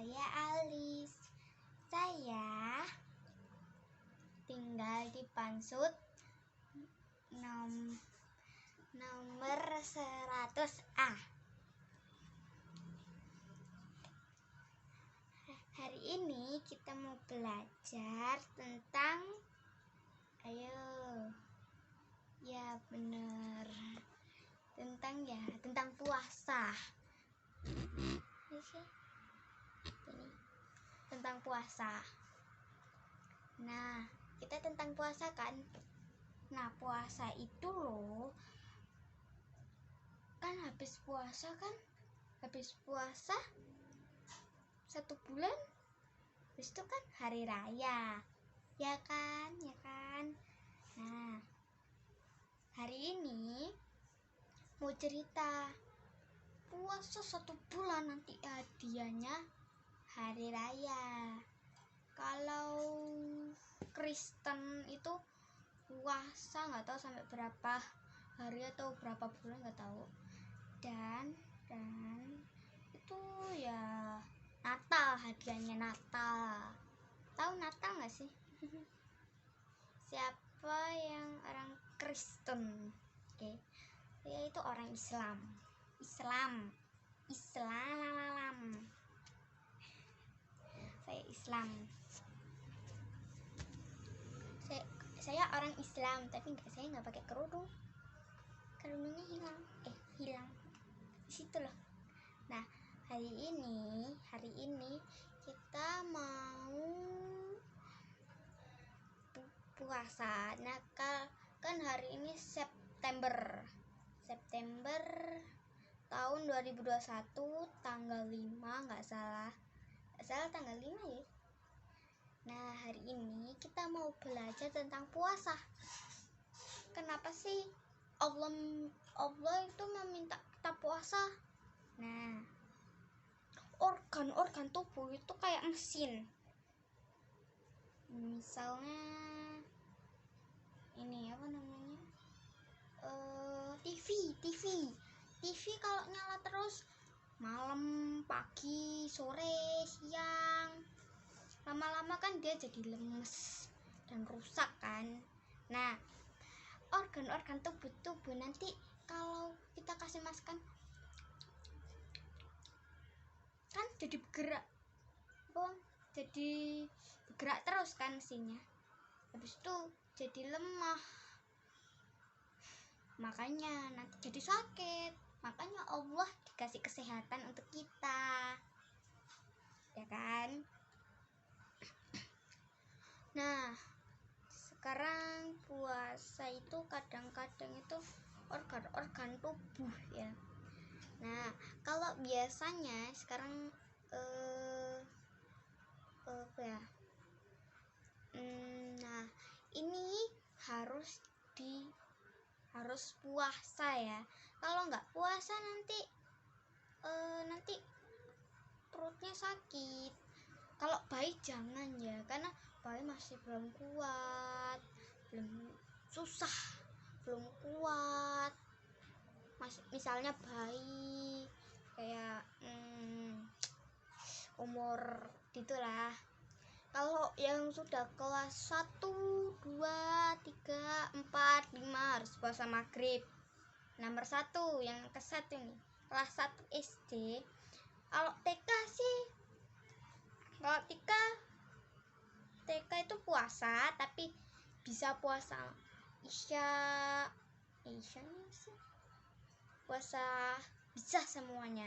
saya Alis. Saya tinggal di Pansut nomor 100A. Hari ini kita mau belajar tentang tentang puasa. Tentang puasa. Nah, kita tentang puasa kan. Nah, puasa itu loh, kan habis puasa 1 bulan, habis itu kan hari raya, ya kan. Nah, hari ini mau cerita puasa 1 bulan, nanti hadiahnya hari raya. Kalau Kristen itu puasa nggak tahu sampai berapa hari atau berapa bulan, nggak tahu. Dan itu ya Natal, hadiahnya Natal. Tahu Natal nggak sih? Siapa yang orang Kristen? Oke. Saya itu orang Islam. Saya Islam. Saya orang Islam, tapi saya nggak pakai kerudung. Kerudungnya hilang. Situ loh. Nah, hari ini kita mau puasa. Nah, kan hari ini September tahun 2021, tanggal 5, nggak salah tanggal 5 ya. Nah, hari ini kita mau belajar tentang puasa. Kenapa sih Allah itu meminta kita puasa? Nah, organ tubuh itu kayak mesin. Misalnya ini TV kalau nyala terus malam, pagi, sore, siang, lama-lama kan dia jadi lemes dan rusak kan. Nah, organ-organ tubuh nanti kalau kita kasih makan kan jadi bergerak terus kan mesinnya. Habis itu jadi lemah, makanya nanti jadi sakit. Makanya Allah dikasih kesehatan untuk kita, ya kan. Nah, sekarang puasa itu kadang-kadang itu organ tubuh ya. Nah, kalau biasanya sekarang nah, ini harus puasa ya. Kalau nggak puasa nanti perutnya sakit. Kalau bayi jangan ya, karena bayi masih belum kuat, belum kuat. Misalnya bayi kayak umur gitulah. Kalau yang sudah kelas 1, 2, 3, 4, 5 harus puasa maghrib. Nomor 1 yang ke-1 ini kelas 1 SD. Kalau TK itu puasa, tapi bisa puasa Isya sih. Puasa bisa semuanya.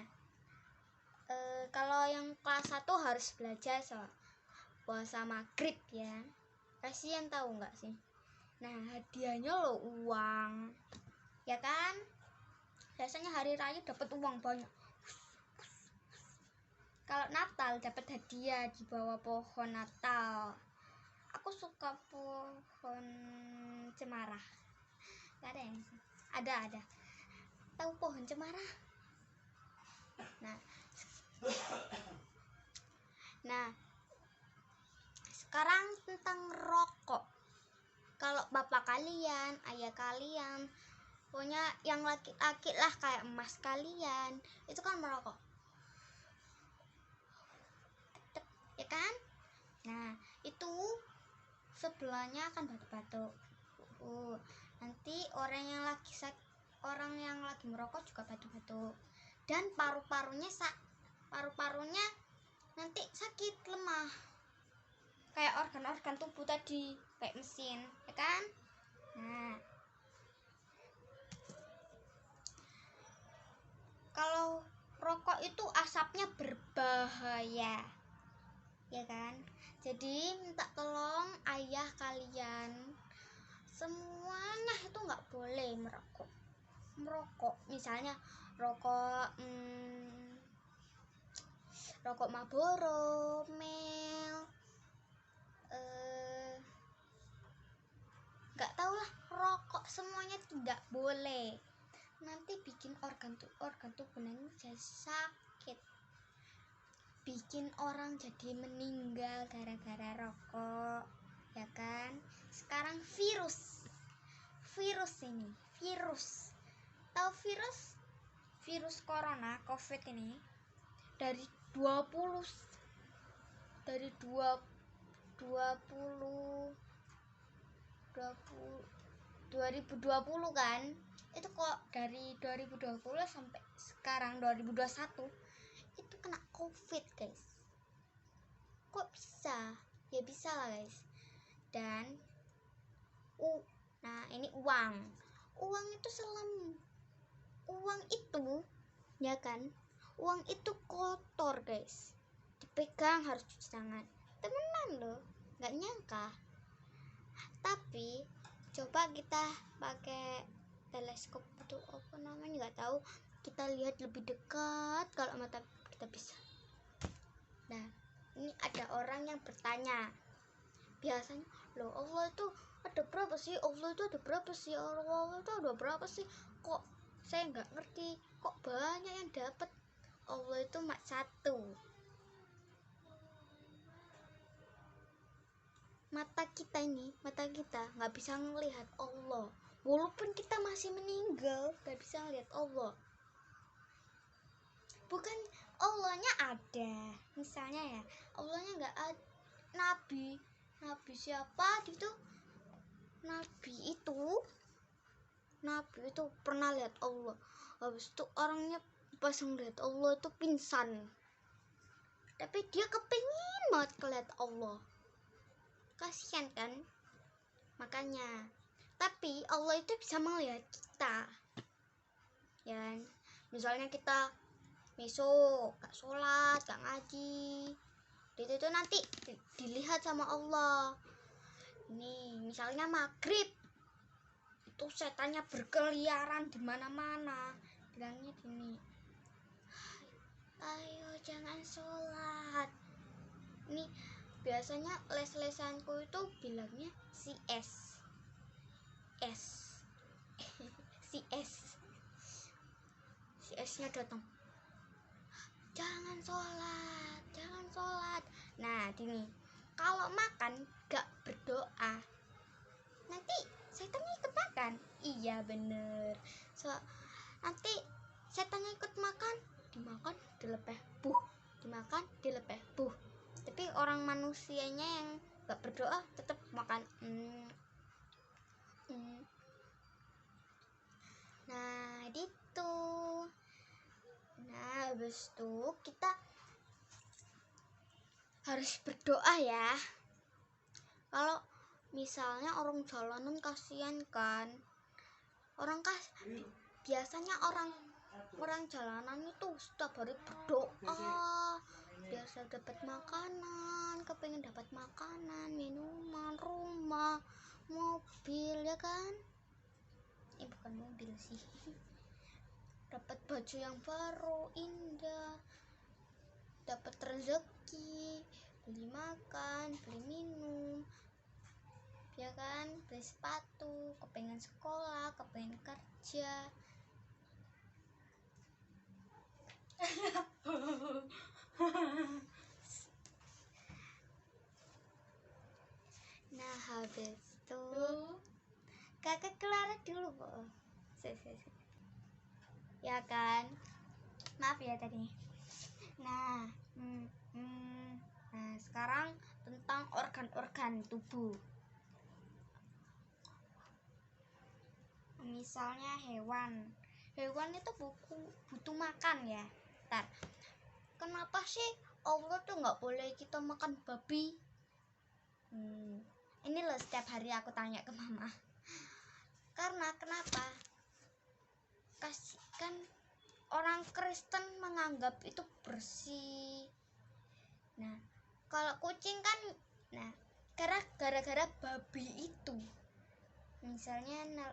Kalau yang kelas 1 harus belajar puasa maghrib ya. Kasihan tahu nggak sih? Nah, hadiahnya loh uang, ya kan. Biasanya hari raya dapat uang banyak. Kalau Natal dapat hadiah di bawah pohon Natal. Aku suka pohon cemara. Gak ada yang sih? Ada. Tahu pohon cemara? Nah, sekarang tentang rokok. Kalau bapak kalian, ayah kalian, pokoknya yang laki-laki lah kayak emas kalian, itu kan merokok. Nah itu sebelahnya akan batuk-batuk. Nanti orang yang lagi merokok juga batuk-batuk, dan paru-parunya nanti sakit, lemah, kayak organ-organ tubuh tadi, kayak mesin, ya kan? Nah, kalau rokok itu asapnya berbahaya, ya kan? Jadi minta tolong ayah kalian semuanya itu nggak boleh merokok, misalnya rokok Marlboro, Mel, nggak tahu lah, rokok semuanya tidak boleh, nanti bikin organ tubuh nanti jadi sakit, bikin orang jadi meninggal gara-gara rokok, ya kan? Sekarang virus ini, tahu virus corona, covid ini, dari 20 kan, itu kok dari 2020 sampai sekarang 2021 itu kena covid, guys. Kok bisa? Ya bisa lah, guys. Dan nah ini uang itu uang itu, ya kan, uang itu kotor, guys, dipegang harus cuci tangan, temenan loh, nggak nyangka. Tapi coba kita pakai teleskop itu apa namanya, nggak tahu, kita lihat lebih dekat kalau mata kita bisa. Nah ini ada orang yang bertanya, biasanya, loh Allah itu ada berapa sih? Allah itu ada berapa sih? Allah itu ada berapa sih? Kok saya nggak ngerti, kok banyak yang dapat? Allah itu mak satu. Mata kita nggak bisa ngelihat Allah, walaupun kita masih meninggal nggak bisa ngelihat Allah. Bukan Allahnya ada, misalnya ya, Allahnya nggak ada. Nabi siapa gitu, Nabi itu pernah lihat Allah, habis itu orangnya pas ngeliat Allah itu pingsan, tapi dia kepingin banget ngeliat Allah, kasihan kan, makanya. Tapi Allah itu bisa melihat kita, ya, misalnya kita besok gak sholat, gak ngaji, itu nanti dilihat sama Allah. Ini misalnya maghrib, itu setannya berkeliaran di mana-mana, bilangnya gini, ayo jangan sholat. Ini biasanya les-lesanku itu bilangnya si S nya datang, jangan sholat. Nah gini, kalau makan gak berdoa, nanti setannya ikut makan. Iya bener, nanti setannya ikut makan, dimakan dilepeh buh, dimakan dilepeh buh. Tapi orang manusianya yang gak berdoa tetap makan. Nah gitu. Nah habis itu kita harus berdoa ya. Kalau misalnya orang jalanan kasihan kan, biasanya orang jalanan itu setiap hari berdoa, biasa dapat makanan, kepengen dapat makanan, minuman, rumah, mobil, ya kan? Bukan mobil sih, dapat baju yang baru indah, dapat rezeki, beli makan, beli minum, ya kan, beli sepatu, kepengen sekolah, kepengen kerja. Nah habis itu kakak kelar dulu kok, ya kan, maaf ya tadi. Nah sekarang tentang organ-organ tubuh. Misalnya hewan itu butuh makan ya. Kenapa sih Allah tuh nggak boleh kita makan babi? Ini loh setiap hari aku tanya ke mama. Karena kenapa? Kan orang Kristen menganggap itu bersih. Nah, kalau kucing kan, gara-gara babi itu, misalnya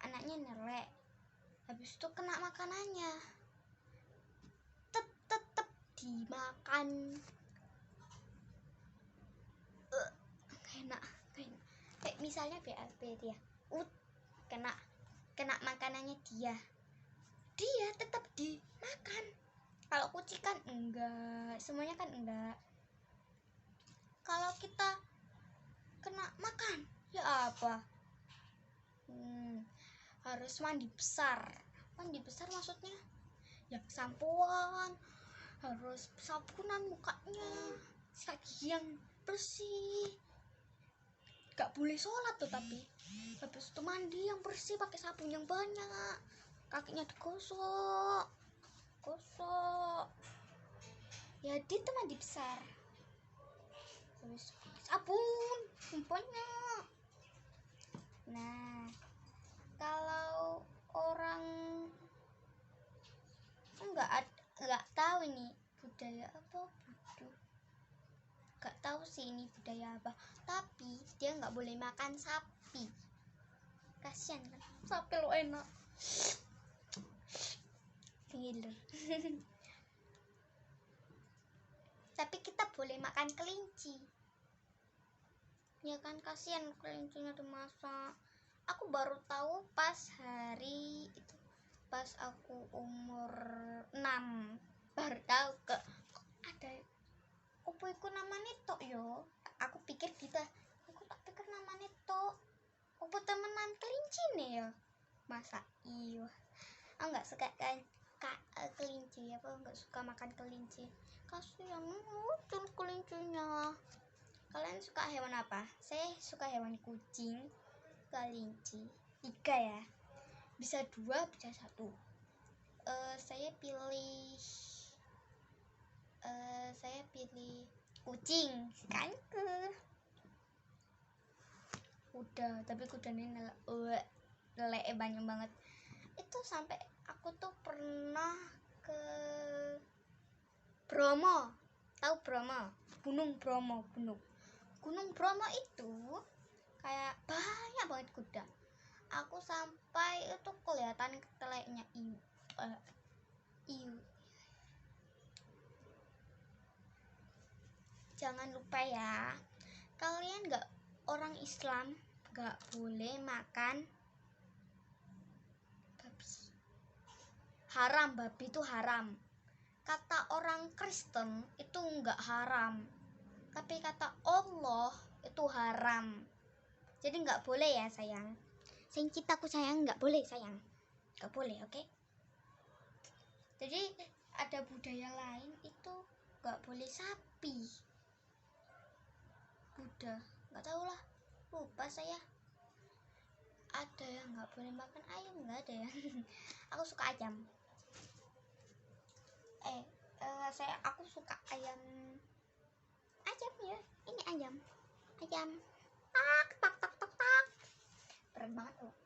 anaknya nelek, habis itu kena makanannya, tetep dimakan. Enak. Kayak misalnya BAB dia, kena makanannya dia tetap dimakan. Kalau kucing kan enggak, semuanya kan enggak. Kalau kita kena makan, ya apa? Harus mandi besar maksudnya ya sampoan, harus sabunan mukanya, kaki yang bersih, gak boleh sholat tuh, tapi habis itu mandi yang bersih pakai sabun yang banyak, kakinya digosok ya, itu mandi besar, terus sabun banyak. Nah, kalau orang nggak tahu ini budaya apa, nggak tahu sih ini budaya apa, tapi dia nggak boleh makan sapi. Kasian kan, sapi lo enak ngiler. Tapi kita boleh makan kelinci ya kan, kasian kelincinya dimasak. Aku baru tahu pas hari itu, pas aku umur 6, baru tahu kok ada opo iku namanya tok yo. Aku pikir gitu, aku tak pikir namanya tok opo temenan kelinci nih ya. Masa iya, aku nggak suka kan kelinci, apa nggak suka makan kelinci, kasihan lucu kelincinya. Kalian suka hewan apa? Saya suka hewan kucing, kelinci, 3 ya, bisa 2 bisa 1. Saya pilih kucing kan, kuda, tapi kudanya nelek banyak banget. Itu sampai aku tuh pernah ke Bromo, tahu Bromo, Gunung Bromo itu kayak banyak banget kuda. Aku sampai itu kelihatan teleknya Jangan lupa ya, kalian orang Islam nggak boleh makan babi. Haram, babi itu haram. Kata orang Kristen itu nggak haram, tapi kata Allah itu haram. Jadi nggak boleh ya sayang. Sing citaku sayang, nggak boleh sayang, nggak boleh, oke? Jadi ada budaya lain itu nggak boleh sapi. Udah nggak tahu lah, lupa saya. Ada yang nggak boleh makan ayam, nggak ada ya. Aku suka ayam. Aku suka ayam ya. Ini ayam. Tak berat banget loh.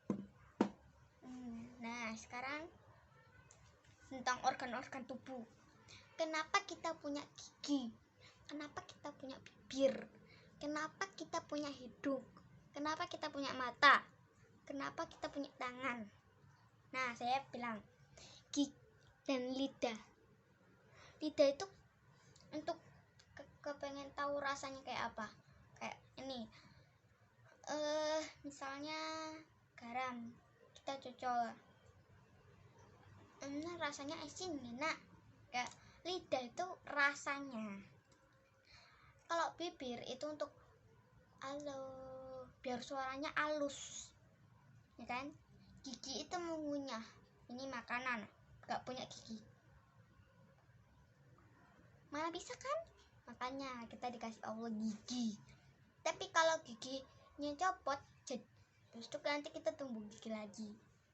Nah, sekarang tentang organ-organ tubuh. Kenapa kita punya gigi? Kenapa kita punya bibir? Kenapa kita punya hidung? Kenapa kita punya mata? Kenapa kita punya tangan? Nah, saya bilang gigi dan lidah. Lidah itu untuk kepengen tahu rasanya kayak apa. Kayak ini, misalnya garam, kita cocol, rasanya asin enak. Kayak lidah itu rasanya. Kalau bibir itu untuk biar suaranya halus, ya kan? Gigi itu mengunyah. Ini makanan, gak punya gigi, mana bisa kan? makanya kita dikasih Allah gigi. Tapi kalau giginya copot, terus itu nanti kita tumbuh gigi lagi.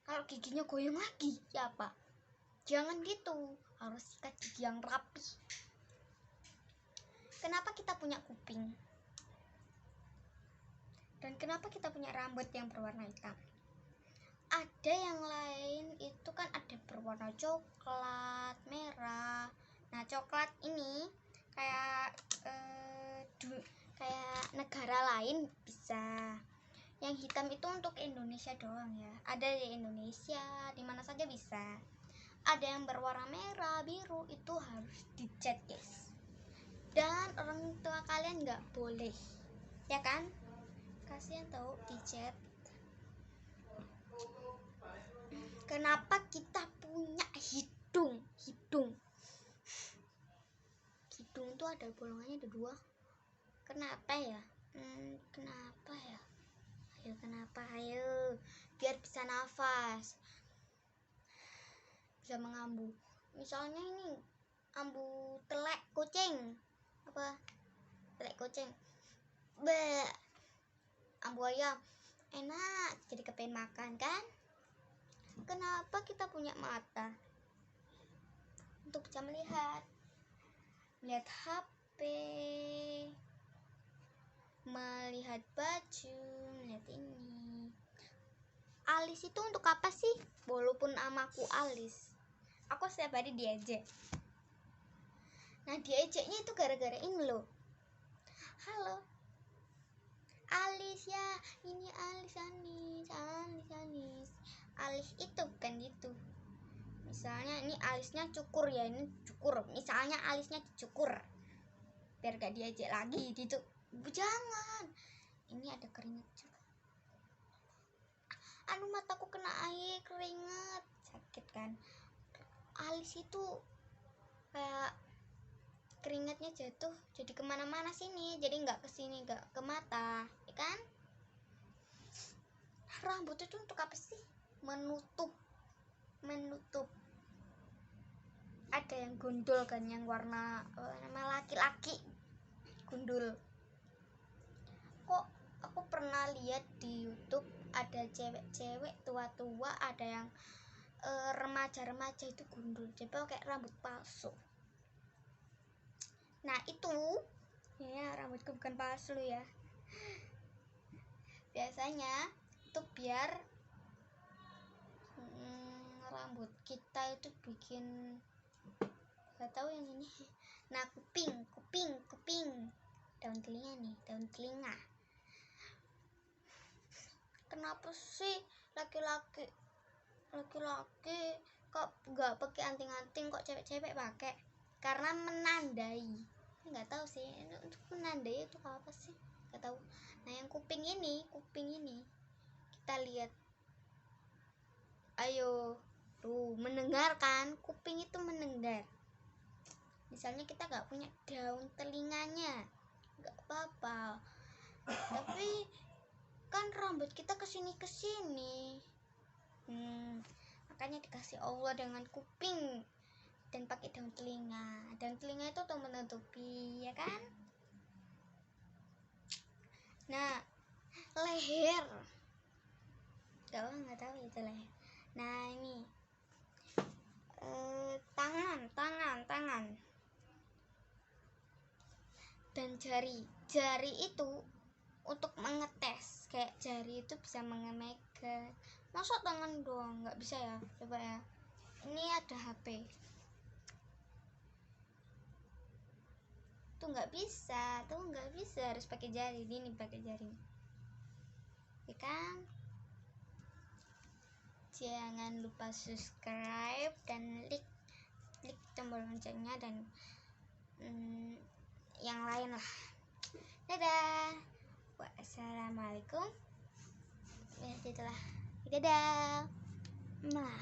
Kalau giginya goyang lagi, ya apa? Jangan gitu, harus sikat gigi yang rapi. Kenapa kita punya kuping? Dan kenapa kita punya rambut yang berwarna hitam? Ada yang lain itu kan ada berwarna coklat, merah. Nah, coklat ini kayak kayak negara lain bisa. Yang hitam itu untuk Indonesia doang ya. Ada di Indonesia, di mana saja bisa. Ada yang berwarna merah, biru, itu harus dicat, guys. Dan orang tua kalian nggak boleh, ya kan? Kasihan tahu dicat. Kenapa kita punya hidung? Hidung tuh ada bolongannya, ada 2. Kenapa ya? Kenapa ya? Ayo, kenapa? Ayo, biar bisa nafas, bisa mengambu. Misalnya ini ambu telek kucing, apa? Telek kucing. Ambu ayam. Enak, jadi kepengen makan kan? Kenapa kita punya mata? Untuk bisa melihat HP, melihat baju, melihat ini. Alis itu untuk apa sih? Walaupun amaku alis, aku setiap hari diejek. Nah, diejeknya itu gara-gara ini loh. Halo alis ya, ini alis Anis. Alis itu bukan gitu. Misalnya ini alisnya cukur ya, ini cukur. Misalnya alisnya dicukur biar gak diejek lagi gitu. Jangan. Ini ada keringat juga. Mataku kena air, keringat, sakit kan? Alis itu kayak keringatnya jatuh jadi kemana-mana sini, jadi nggak kesini, nggak ke mata, ya kan? Rambut itu untuk apa sih? Menutup. Ada yang gundul kan, yang warna laki-laki gundul. Kok aku pernah lihat di YouTube ada cewek-cewek tua-tua, ada yang remaja-remaja itu gundul, jadi pakai rambut palsu. Nah itu ya, rambutku bukan palsu ya. Biasanya itu biar rambut kita itu bikin, gak tahu yang ini. Nah, kuping, daun telinga nih, daun telinga. Kenapa sih laki-laki kok nggak pakai anting-anting, kok cewek-cewek pakai? Karena menandai. Nggak tahu sih untuk menandai itu apa sih, nggak tahu. Nah, yang kuping ini kita lihat. Ayo tuh, mendengar kan? Kuping itu mendengar. Misalnya kita nggak punya daun telinganya, nggak apa-apa, tapi kan rambut kita kesini makanya dikasih Allah dengan kuping dan pakai daun telinga. Daun telinga itu untuk menutupi, ya kan? Nah, leher, nggak tahu itu leher. Nah, ini tangan dan jari itu untuk mengetes. Kayak jari itu bisa mengemegang, masa tangan doang nggak bisa ya? Coba ya, ini ada HP tuh nggak bisa, harus pakai jari. Ini pakai jari, ya kan? Jangan lupa subscribe dan klik tombol loncengnya dan yang lain lah. Dadah. Wassalamualaikum. Ya, itulah. Dadah. Nah.